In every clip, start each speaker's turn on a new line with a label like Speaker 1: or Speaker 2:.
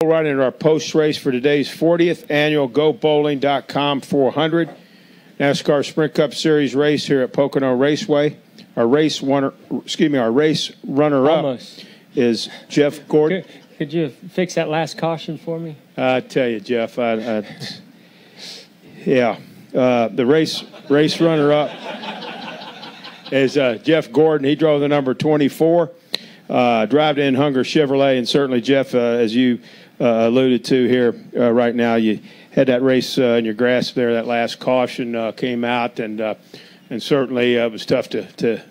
Speaker 1: Right into our post race for today's 40th annual GoBowling.com 400 NASCAR Sprint Cup Series race here at Pocono Raceway. Our race runner-up is Jeff Gordon.
Speaker 2: Could you fix that last caution for me?
Speaker 1: I tell you, Jeff, the race runner-up is Jeff Gordon. He drove the number 24, drive-in Hunger Chevrolet, and certainly, Jeff, as you alluded to here right now, you had that race in your grasp there. That last caution came out, and certainly it was tough to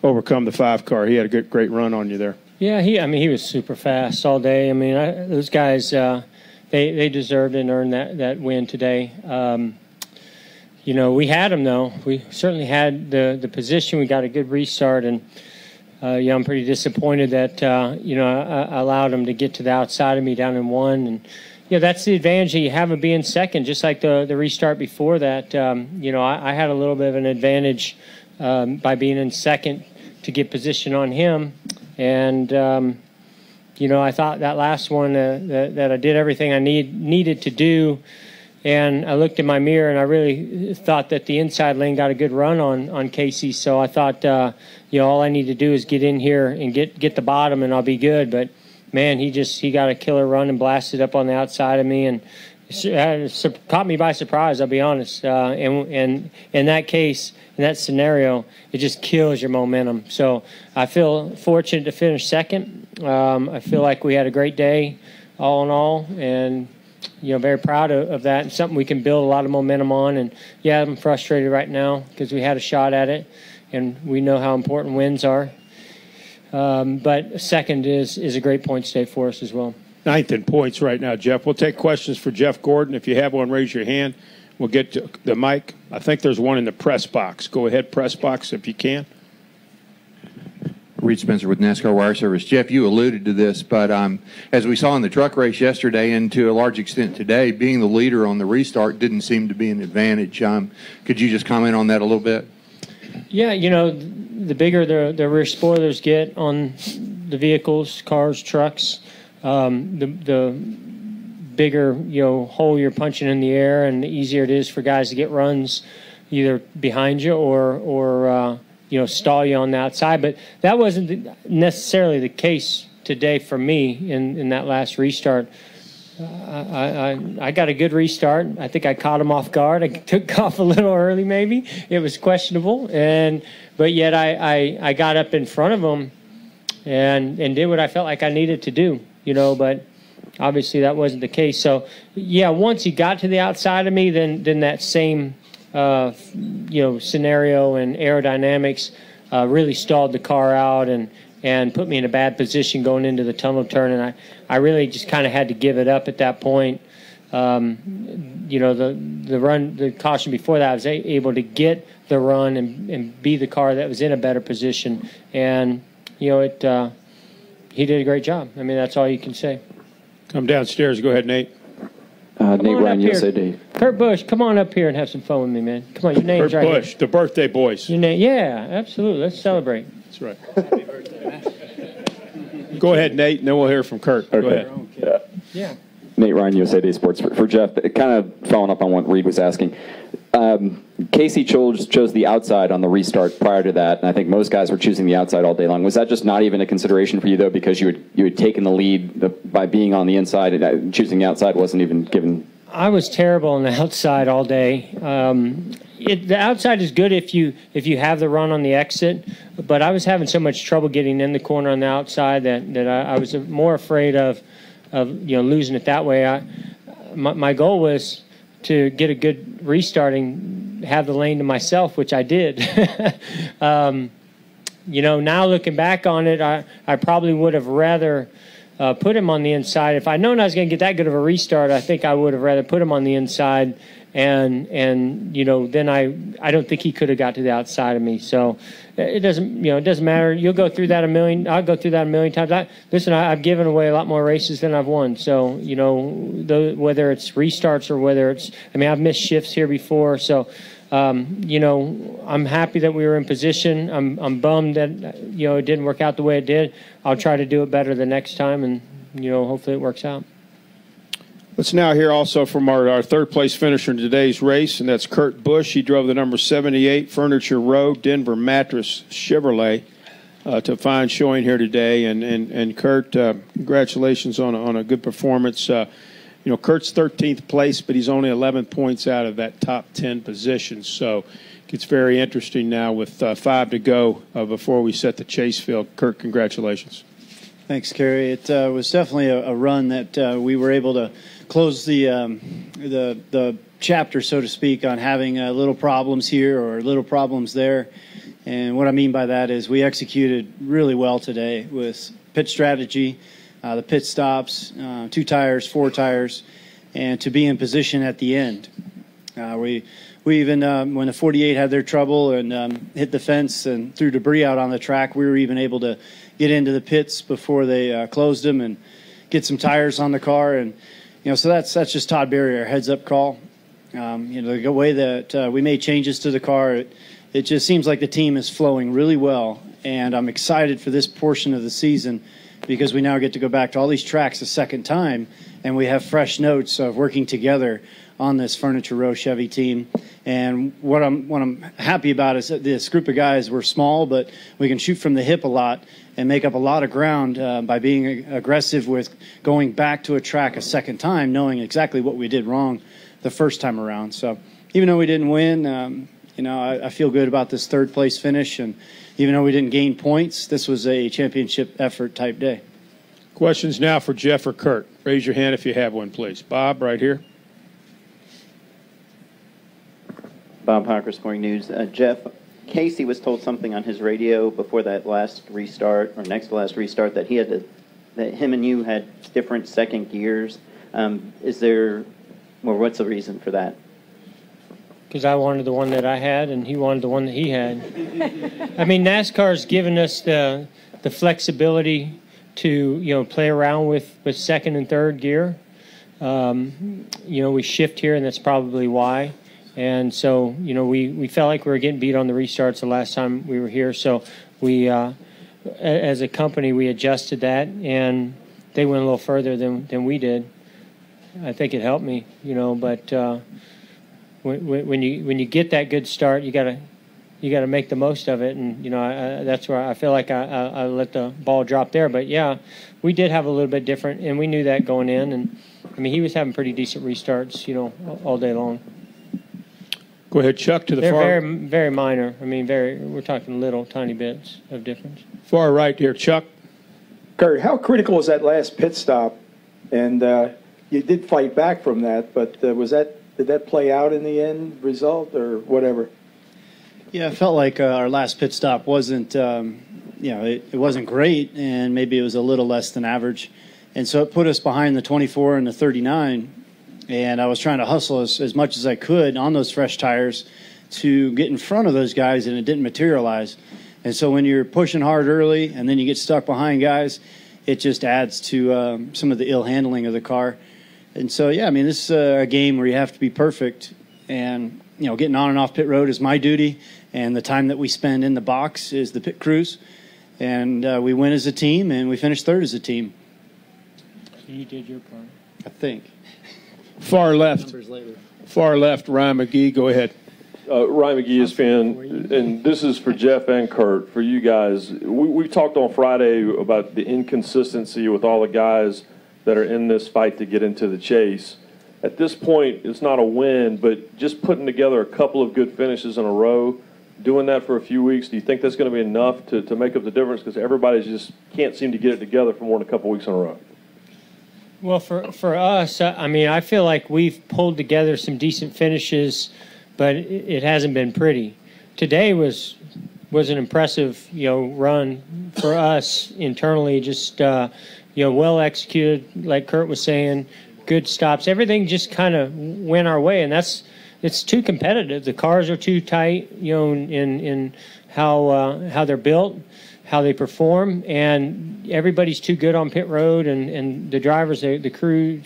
Speaker 1: overcome the 5 car. He had a great run on you there. Yeah,
Speaker 2: he was super fast all day. Those guys, they deserved and earned that win today. We had them though. We certainly had the position. We got a good restart, and I'm pretty disappointed that I allowed them to get to the outside of me down in 1, and that's the advantage that you have of being second. Just like the restart before that, I had a little bit of an advantage by being in second to get position on him, and I thought that last one that I did everything I needed to do. And I looked in my mirror, and I really thought that the inside lane got a good run on Casey. So I thought, all I need to do is get in here and get the bottom, and I'll be good. But, man, he got a killer run and blasted up on the outside of me, and it caught me by surprise, I'll be honest. And in that case, in that scenario, it just kills your momentum. So I feel fortunate to finish second. I feel like we had a great day all in all, and very proud of that, and something we can build a lot of momentum on. And, I'm frustrated right now because we had a shot at it, and we know how important wins are. But second is a great points day for us as well.
Speaker 1: 9th in points right now, Jeff. We'll take questions for Jeff Gordon. If you have one, raise your hand. We'll get to the mic. I think there's one in the press box. Go ahead, press box, if you can.
Speaker 3: Reed Spencer with NASCAR Wire Service. Jeff, you alluded to this, but as we saw in the truck race yesterday and to a large extent today, being the leader on the restart didn't seem to be an advantage. Could you just comment on that a little bit?
Speaker 2: Yeah, the bigger the rear spoilers get on the vehicles, cars, trucks, the bigger hole you're punching in the air, and the easier it is for guys to get runs either behind you or stall you on the outside. But that wasn't necessarily the case today for me in that last restart. I got a good restart. I think I caught him off guard. I took off a little early maybe. It was questionable. But yet I got up in front of him and did what I felt like I needed to do, but obviously that wasn't the case. So, once he got to the outside of me, then that same scenario and aerodynamics really stalled the car out and put me in a bad position going into the tunnel turn, and I really just kind of had to give it up at that point. The caution before that, I was able to get the run and be the car that was in a better position, and he did a great job. That's all you can say.
Speaker 1: Come downstairs. Go ahead, Nate.
Speaker 4: Nate Ryan, USA Today.
Speaker 2: Kurt Busch, come on up here and have some fun with me, man. Come on, your name's
Speaker 1: Kurt
Speaker 2: right
Speaker 1: Busch,
Speaker 2: here.
Speaker 1: the birthday boys.
Speaker 2: Your name, absolutely. Let's celebrate.
Speaker 1: That's right. Happy birthday. Go ahead, Nate, and then we'll hear from Kurt.
Speaker 4: Okay.
Speaker 1: Go ahead.
Speaker 2: Yeah.
Speaker 4: Nate Ryan, USA Today Sports. For Jeff, kind of following up on what Reed was asking, Casey chose the outside on the restart prior to that, and I think most guys were choosing the outside all day long. Was that just not even a consideration for you, though, because you had taken the lead by being on the inside, and choosing the outside wasn't even given?
Speaker 2: I was terrible on the outside all day. The outside is good if you have the run on the exit, but I was having so much trouble getting in the corner on the outside that I was more afraid of losing it that way. My goal was to get a good restarting, have the lane to myself, which I did. Now looking back on it, I probably would have rather put him on the inside. If I'd known I was going to get that good of a restart, I think I would have rather put him on the inside, and then I don't think he could have got to the outside of me. So it doesn't matter. You'll go through that a million. I'll go through that a million times. I've given away a lot more races than I've won. So whether it's restarts or whether it's, I've missed shifts here before. So I'm happy that we were in position. I'm bummed that it didn't work out the way it did. I'll try to do it better the next time, and hopefully it works out.
Speaker 1: Let's now hear also from our third-place finisher in today's race, and that's Kurt Busch. He drove the number 78 Furniture Row Denver Mattress Chevrolet to a fine showing here today. And Kurt, congratulations on a good performance. Kurt's 13th place, but he's only 11 points out of that top 10 position. So it gets very interesting now with 5 to go before we set the chase field. Kurt, congratulations.
Speaker 5: Thanks, Kerry. It was definitely a run that we were able to close the chapter, so to speak, on having little problems here or little problems there. And what I mean by that is we executed really well today with pit strategy, the pit stops, 2 tires, 4 tires, and to be in position at the end. We even, when the 48 had their trouble and hit the fence and threw debris out on the track, we were even able to get into the pits before they closed them and get some tires on the car. And so that's just Todd Berry, our heads-up call. The way that we made changes to the car, it just seems like the team is flowing really well. And I'm excited for this portion of the season because we now get to go back to all these tracks a second time, and we have fresh notes of working together on this Furniture Row Chevy team. And what I'm happy about is that this group of guys, we're small, but we can shoot from the hip a lot and make up a lot of ground by being aggressive with going back to a track a second time, knowing exactly what we did wrong the first time around. So even though we didn't win, I feel good about this third-place finish. And even though we didn't gain points, this was a championship effort type day.
Speaker 1: Questions now for Jeff or Kurt. Raise your hand if you have one, please. Bob, right here.
Speaker 6: Bob Hocker, Sporting News. Jeff, Casey was told something on his radio before that last restart, or next to last restart, that that him and you had different second gears. What's the reason for that?
Speaker 2: Because I wanted the one that I had, and he wanted the one that he had. I mean, NASCAR's given us the flexibility to play around with second and third gear. We shift here, and that's probably why. And so, we felt like we were getting beat on the restarts the last time we were here. So we, as a company, we adjusted that, and they went a little further than we did. I think it helped me, but when you get that good start, you gotta make the most of it. And that's where I feel like I let the ball drop there. But yeah, we did have a little bit different, and we knew that going in. And I mean, he was having pretty decent restarts, all day long.
Speaker 1: Go ahead, Chuck, to the
Speaker 2: They're
Speaker 1: far.
Speaker 2: Very, very minor. I mean, we're talking little, tiny bits of difference.
Speaker 1: Far right here, Chuck.
Speaker 7: Kurt, how critical was that last pit stop? And you did fight back from that, but did that play out in the end result or whatever?
Speaker 5: Yeah, it felt like our last pit stop wasn't, it wasn't great, and maybe it was a little less than average. And so it put us behind the 24 and the 39. And I was trying to hustle as much as I could on those fresh tires to get in front of those guys, and it didn't materialize. And so when you're pushing hard early and then you get stuck behind guys, it just adds to some of the ill handling of the car. And so, yeah, I mean, this is a game where you have to be perfect. And, getting on and off pit road is my duty, and the time that we spend in the box is the pit crews. And we win as a team, and we finish third as a team.
Speaker 2: So you did your part.
Speaker 5: I think.
Speaker 1: Far left, Ryan McGee, go ahead.
Speaker 8: Ryan McGee is fan, and this is for Jeff and Kurt, for you guys. We talked on Friday about the inconsistency with all the guys that are in this fight to get into the chase. At this point, it's not a win, but just putting together a couple of good finishes in a row, doing that for a few weeks, do you think that's going to be enough to make up the difference? Because everybody just can't seem to get it together for more than a couple weeks in a row.
Speaker 2: Well, for us, I mean, I feel like we've pulled together some decent finishes, but it hasn't been pretty. Today was an impressive, run for us internally. Just well executed, like Kurt was saying, good stops. Everything just kind of went our way, and it's too competitive. The cars are too tight, in how they're built, how they perform, and everybody's too good on pit road, and the drivers, the crew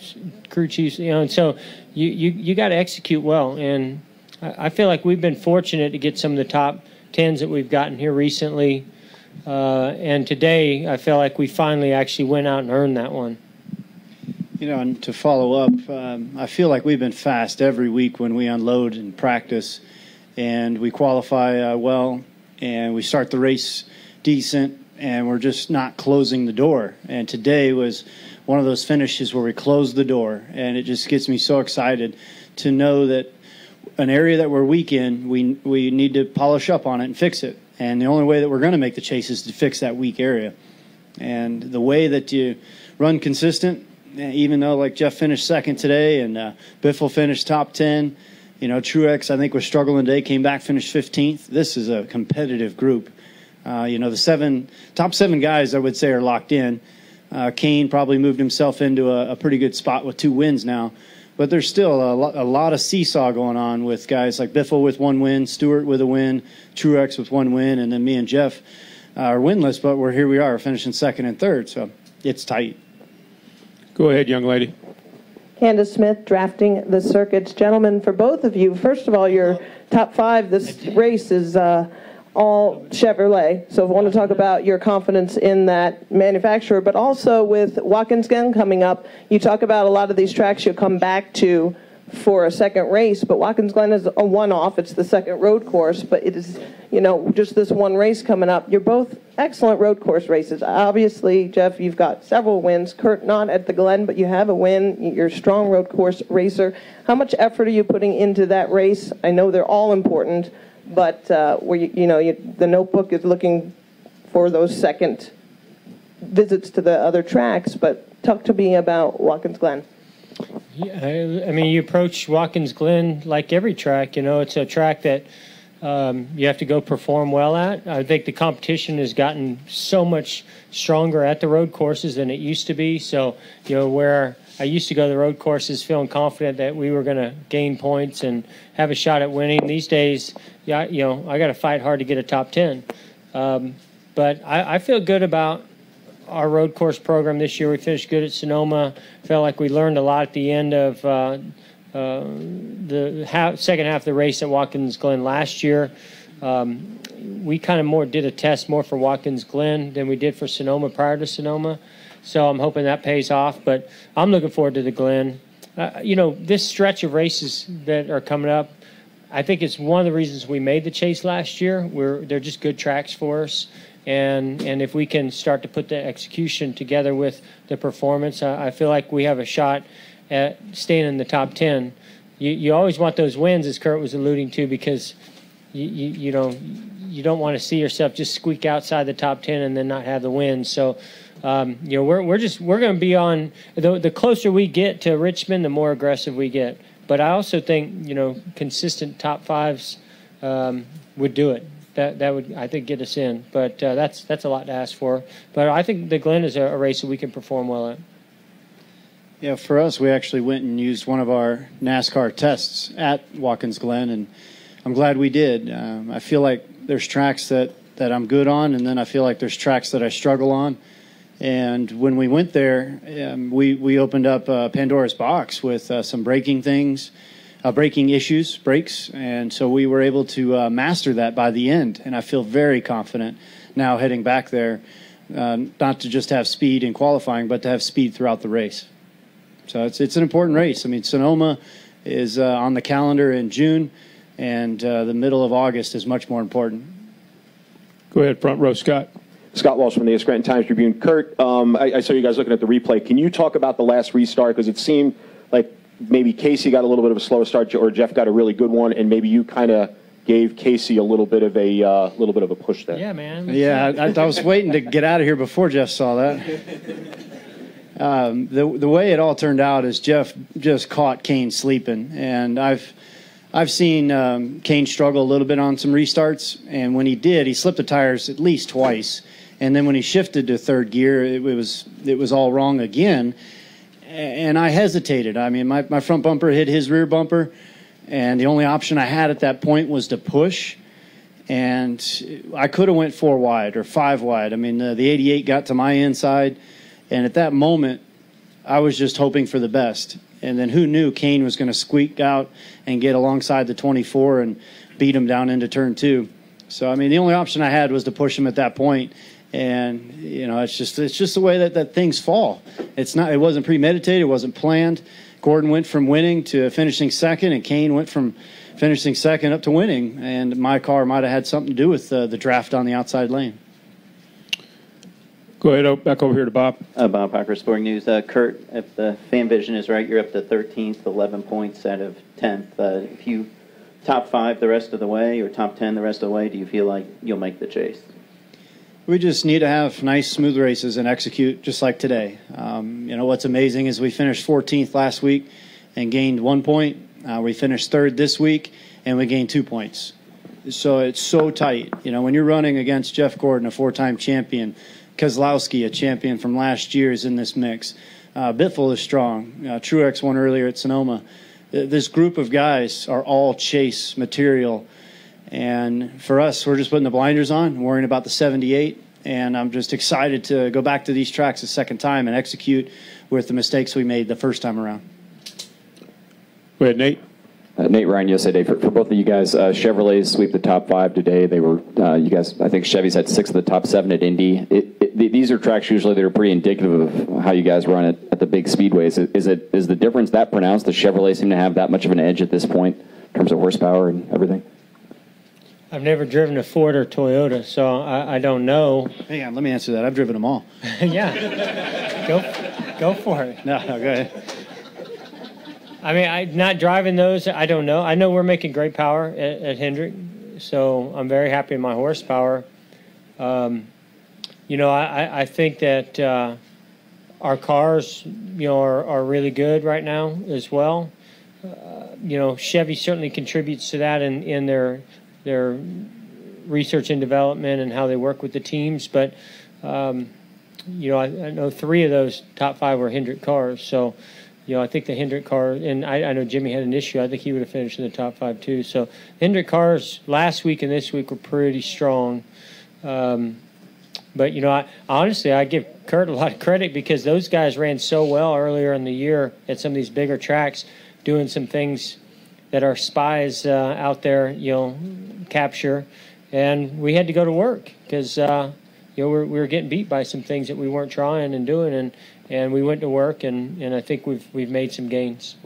Speaker 2: chiefs, and so you got to execute well. And I feel like we've been fortunate to get some of the top 10s that we've gotten here recently, and today I feel like we finally actually went out and earned that one.
Speaker 5: You know, and to follow up, I feel like we've been fast every week when we unload in practice, and we qualify well, and we start the race decent, and we're just not closing the door. And today was one of those finishes where we closed the door, and it just gets me so excited to know that an area that we're weak in, we need to polish up on it and fix it. And the only way that we're going to make the chase is to fix that weak area. And the way that you run consistent, even though like Jeff finished second today and Biffle finished top 10, you know, Truex I think was struggling today, came back, finished 15th. This is a competitive group. You know, the top seven guys I would say are locked in. Kane probably moved himself into a pretty good spot with 2 wins now. But there's still a lot of seesaw going on with guys like Biffle with 1 win, Stewart with a win, Truex with 1 win, and then me and Jeff are winless, but here we are finishing second and third, so it's tight.
Speaker 1: Go ahead, young lady.
Speaker 9: Candace Smith, drafting the circuits. Gentlemen, for both of you, first of all, your top 5 this race is all Chevrolet. So I want to talk about your confidence in that manufacturer, but also with Watkins Glen coming up. You talk about a lot of these tracks you'll come back to for a second race, but Watkins Glen is a one-off. It's the second road course, but it is, you know, just this one race coming up. You're both excellent road course races. Obviously, Jeff, you've got several wins. Kurt, not at the Glen, but you have a win. You're a strong road course racer. How much effort are you putting into that race? I know they're all important, but the notebook is looking for those second visits to the other tracks, but talk to me about Watkins Glen.
Speaker 2: Yeah, I mean, you approach Watkins Glen like every track. You know, it's a track that you have to go perform well at. I think the competition has gotten so much stronger at the road courses than it used to be. So, you know, where I used to go to the road courses feeling confident that we were going to gain points and have a shot at winning. These days, I got to fight hard to get a top 10. But I feel good about our road course program this year. We finished good at Sonoma. Felt like we learned a lot at the end of the second half of the race at Watkins Glen last year. We kind of more did a test more for Watkins Glen than we did for Sonoma prior to Sonoma. So I'm hoping that pays off. But I'm looking forward to the Glen. This stretch of races that are coming up, I think it's one of the reasons we made the chase last year. They're just good tracks for us. And if we can start to put the execution together with the performance, I feel like we have a shot at staying in the top 10. You always want those wins, as Kurt was alluding to, because you don't want to see yourself just squeak outside the top 10 and then not have the wins. So we're going to be on the closer we get to Richmond, the more aggressive we get. But I also think consistent top 5s would do it. That would, I think, get us in. But that's a lot to ask for. But I think the Glen is a race that we can perform well at.
Speaker 5: Yeah, for us, we actually went and used one of our NASCAR tests at Watkins Glen, and I'm glad we did. I feel like there's tracks that I'm good on, and then I feel like there's tracks that I struggle on. And when we went there, we opened up Pandora's box with some braking things. Braking issues, brakes, and so we were able to master that by the end, and I feel very confident now heading back there, not to just have speed in qualifying, but to have speed throughout the race. So it's an important race. I mean, Sonoma is on the calendar in June, and the middle of August is much more important.
Speaker 1: Go ahead, front row, Scott.
Speaker 10: Scott Walsh from the Scranton Times-Tribune. Kurt, I saw you guys looking at the replay. Can you talk about the last restart? Because it seemed like maybe Casey got a little bit of a slower start, or Jeff got a really good one, and maybe you kind of gave Casey a little bit of a push there.
Speaker 2: Yeah, man.
Speaker 5: Yeah, I was waiting to get out of here before Jeff saw that. The way it all turned out is Jeff just caught Kane sleeping, and I've seen Kane struggle a little bit on some restarts, and when he did, he slipped the tires at least twice, and then when he shifted to third gear, it was all wrong again. And I hesitated. I mean, my front bumper hit his rear bumper, and the only option I had at that point was to push. And I could have went 4 wide or 5 wide. I mean, the 88 got to my inside, and at that moment, I was just hoping for the best. And then who knew Kane was going to squeak out and get alongside the 24 and beat him down into turn 2. So, I mean, the only option I had was to push him at that point. And it's just the way that things fall. It wasn't premeditated, it wasn't planned. Gordon went from winning to finishing second, and Kane went from finishing second up to winning. And my car might have had something to do with the draft on the outside lane.
Speaker 1: Go ahead, back over here to Bob.
Speaker 6: Bob Parker, Sporting News. Kurt, if the fan vision is right, you're up to 13th, 11 points out of 10th. If you top 5 the rest of the way or top 10 the rest of the way, do you feel like you'll make the chase?
Speaker 5: We just need to have nice, smooth races and execute just like today. What's amazing is we finished 14th last week and gained 1 point. We finished 3rd this week, and we gained 2 points. So it's so tight. When you're running against Jeff Gordon, a 4-time champion, Kozlowski, a champion from last year, is in this mix. Bitful is strong. Truex won earlier at Sonoma. This group of guys are all chase material. And for us, we're just putting the blinders on, worrying about the 78. And I'm just excited to go back to these tracks a second time and execute with the mistakes we made the first time around.
Speaker 1: Go ahead, Nate.
Speaker 4: Nate Ryan, USA Today. For both of you guys, Chevrolets sweep the top 5 today. They were, you guys, I think Chevys had 6 of the top 7 at Indy. These are tracks usually that are pretty indicative of how you guys run it at the big speedways. Is the difference that pronounced? The Chevrolet seem to have that much of an edge at this point in terms of horsepower and everything?
Speaker 2: I've never driven a Ford or Toyota, so I don't know.
Speaker 5: Hang on, let me answer that. I've driven them all.
Speaker 2: Yeah, go for it.
Speaker 5: No, go ahead.
Speaker 2: I mean, not driving those, I don't know. I know we're making great power at Hendrick, so I'm very happy with my horsepower. I think that our cars, are really good right now as well. Chevy certainly contributes to that in their research and development and how they work with the teams. But, I know 3 of those top 5 were Hendrick cars, so. I think the Hendrick car, and I know Jimmy had an issue. I think he would have finished in the top 5 too. So Hendrick cars last week and this week were pretty strong. But, honestly, I give Kurt a lot of credit because those guys ran so well earlier in the year at some of these bigger tracks, doing some things that our spies out there, capture. And we had to go to work because, we were getting beat by some things that we weren't trying and doing. And we went to work, and I think we've made some gains.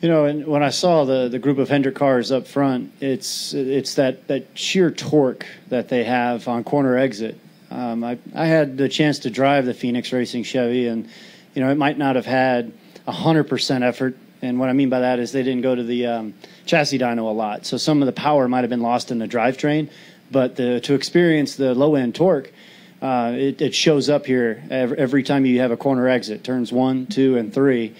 Speaker 5: And when I saw the group of Hendrick cars up front, it's that sheer torque that they have on corner exit. I had the chance to drive the Phoenix Racing Chevy, and it might not have had 100% effort. And what I mean by that is they didn't go to the chassis dyno a lot, so some of the power might have been lost in the drivetrain. But to experience the low end torque. It shows up here every time you have a corner exit, turns 1, 2, and 3.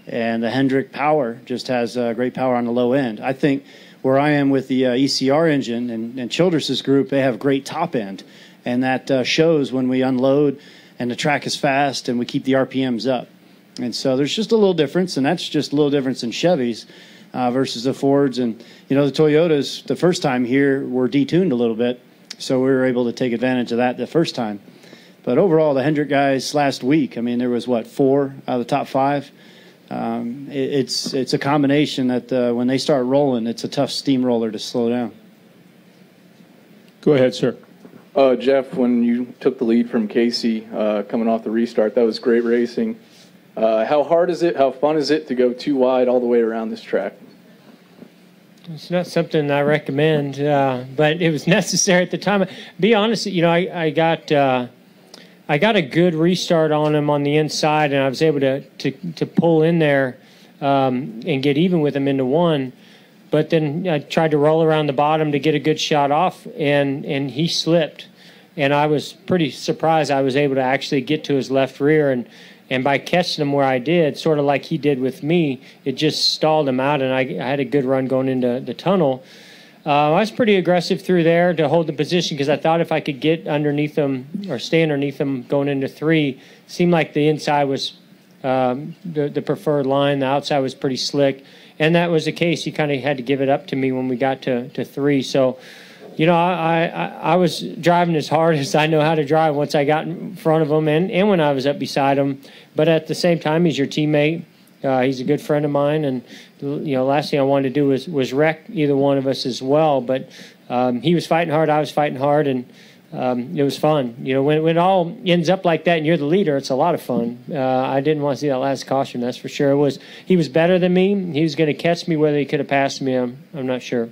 Speaker 5: And the Hendrick power just has great power on the low end. I think where I am with the ECR engine and Childress's group, they have great top end. And that shows when we unload and the track is fast and we keep the RPMs up. And so there's just a little difference, and that's just a little difference in Chevys versus the Fords. And, the Toyotas, the first time here, were detuned a little bit. So we were able to take advantage of that the first time. But overall, the Hendrick guys last week, I mean, there was, 4 out of the top 5. It's a combination that when they start rolling, it's a tough steamroller to slow down.
Speaker 1: Go ahead, sir.
Speaker 11: Jeff, when you took the lead from Casey coming off the restart, that was great racing. How hard is it, how fun is it to go 2 wide all the way around this track?
Speaker 2: It's not something I recommend, but it was necessary at the time. Be honest, I got a good restart on him on the inside, and I was able to pull in there and get even with him into 1. But then I tried to roll around the bottom to get a good shot off, and he slipped. And I was pretty surprised I was able to actually get to his left rear, and by catching him where I did, sort of like he did with me, it just stalled him out, and I had a good run going into the tunnel. I was pretty aggressive through there to hold the position because I thought if I could get underneath them or stay underneath them going into 3, seemed like the inside was the preferred line. The outside was pretty slick, and that was the case. He kind of had to give it up to me when we got to 3. So, I was driving as hard as I know how to drive once I got in front of him and when I was up beside him. But at the same time, he's your teammate. He's a good friend of mine. And, last thing I wanted to do was wreck either one of us as well. But he was fighting hard. I was fighting hard. And, it was fun. You know, when it all ends up like that and you're the leader, it's a lot of fun. I didn't want to see that last caution, that's for sure. He was better than me. He was going to catch me. Whether he could have passed me, I'm not sure.